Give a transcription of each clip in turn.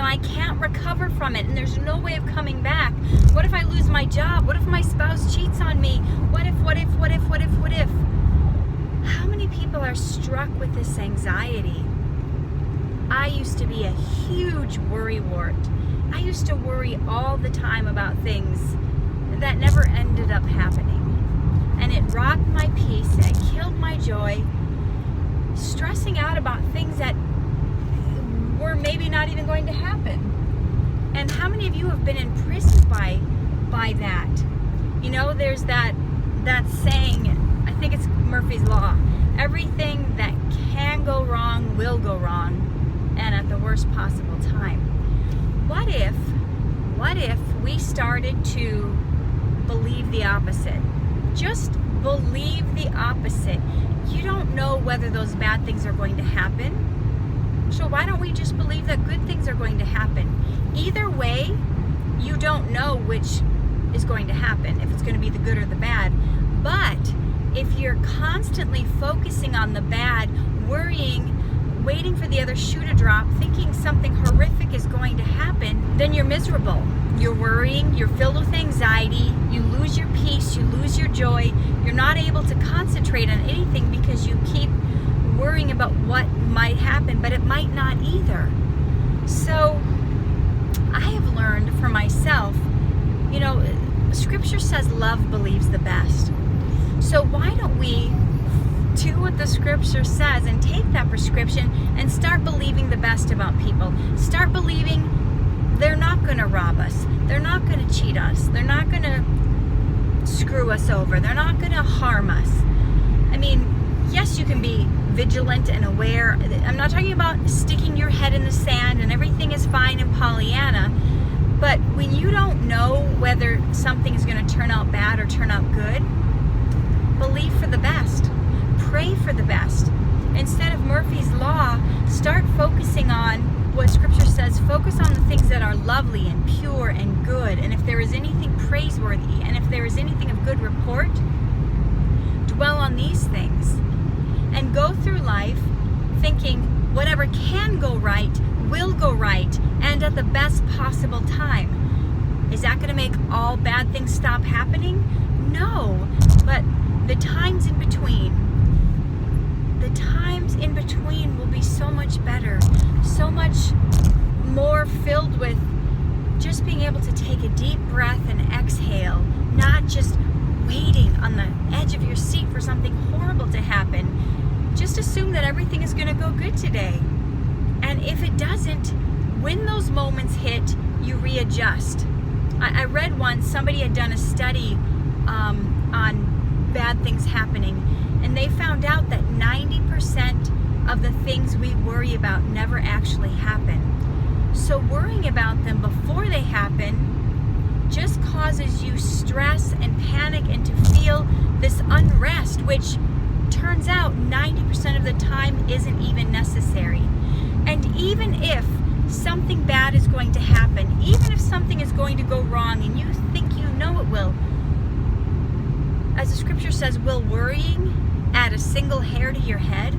I can't recover from it, and there's no way of coming back. What if I lose my job? What if my spouse cheats on me? What if? How many people are struck with this anxiety? I used to be a huge worrywart. I used to worry all the time about things that never ended up happening. And it robbed my peace, and it killed my joy, stressing out about things that were maybe not even going to happen. And how many of you have been imprisoned by that? You know, there's that saying, I think it's Murphy's Law, everything that can go wrong will go wrong, and at the worst possible time. What if we started to believe the opposite? Just believe the opposite. You don't know whether those bad things are going to happen, so why don't we just believe that good things are going to happen? Either way, you don't know which is going to happen, if it's going to be the good or the bad. But if you're constantly focusing on the bad, worrying, waiting for the other shoe to drop, thinking something horrific is going to happen, then you're miserable. You're worrying, you're filled with anxiety, you lose your peace, you lose your joy, you're not able to concentrate on anything because you keep worrying about what might happen, but it might not either. So I have learned for myself, you know, Scripture says love believes the best. So why don't we do what the Scripture says and take that prescription and start believing the best about people? Start believing they're not going to rob us. They're not going to cheat us. They're not going to screw us over. They're not going to harm us. I mean, yes, you can be vigilant and aware. I'm not talking about sticking your head in the sand and everything is fine in Pollyanna. But when you don't know whether something is going to turn out bad or turn out good, believe for the best. Pray for the best. Instead of Murphy's Law, start focusing on what Scripture says. Focus on the things that are lovely and pure and good. And if there is anything praiseworthy, and if there is anything of good report, dwell on these things. And go through life thinking whatever can go right will go right, and at the best possible time. Is that going to make all bad things stop happening? No. But the times in between will be so much better, so much more filled with just being able to take a deep breath and exhale, not just waiting on the edge of your seat for something horrible to happen. Just assume that everything is going to go good today. And if it doesn't, when those moments hit, you readjust. I read once, somebody had done a study on bad things happening, and they found out that 90% of the things we worry about never actually happen. So worrying about them before they happen just causes you stress and panic and to feel this unrest, which turns out 90% of the time isn't even necessary. And even if something bad is going to happen, even if something is going to go wrong and you think you know it will, as the Scripture says, will worrying add a single hair to your head?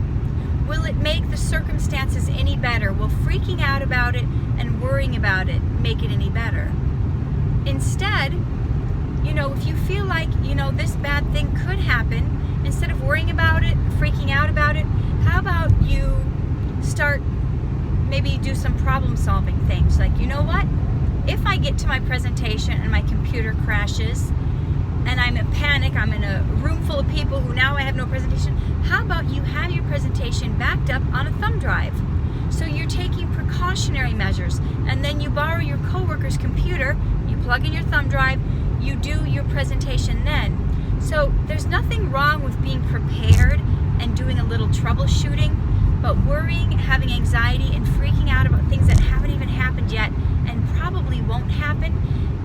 Will it make the circumstances any better? Will freaking out about it and worrying about it make it any better? Instead, you know, if you feel like, you know, this bad thing could happen, instead of worrying about it, freaking out about it, how about you start, maybe do some problem solving things? Like, you know what? If I get to my presentation and my computer crashes and I'm in panic, I'm in a room full of people who now I have no presentation, how about you have your presentation backed up on a thumb drive? So you're taking precautionary measures, and then you borrow your coworker's computer, you plug in your thumb drive, you do your presentation then. So there's nothing wrong with being prepared and doing a little troubleshooting, but worrying, having anxiety, and freaking out about things that haven't even happened yet and probably won't happen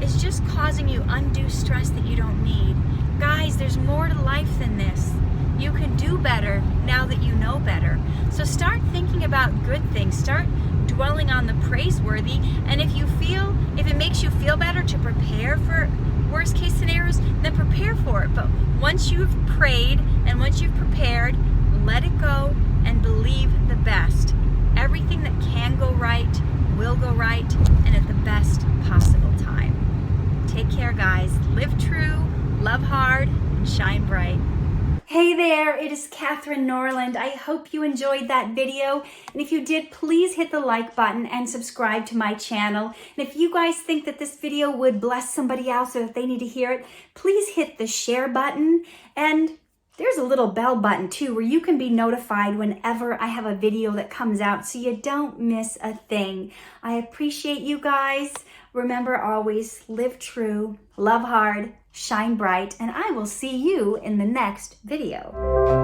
is just causing you undue stress that you don't need. Guys, there's more to life than this. You can do better now that you know better. So start thinking about good things. Start dwelling on the praiseworthy. And if it makes you feel better to prepare for worst case scenarios, then prepare for it. But once you've prayed and once you've prepared, let it go and believe the best. Everything that can go right will go right and at the best possible time. Take care, guys. Live true, love hard, and shine bright. Hey there, it is Katherine Norland. I hope you enjoyed that video. And if you did, please hit the like button and subscribe to my channel. And if you guys think that this video would bless somebody else or that they need to hear it, please hit the share button. And there's a little bell button too where you can be notified whenever I have a video that comes out so you don't miss a thing. I appreciate you guys. Remember, always live true, love hard, shine bright, and I will see you in the next video.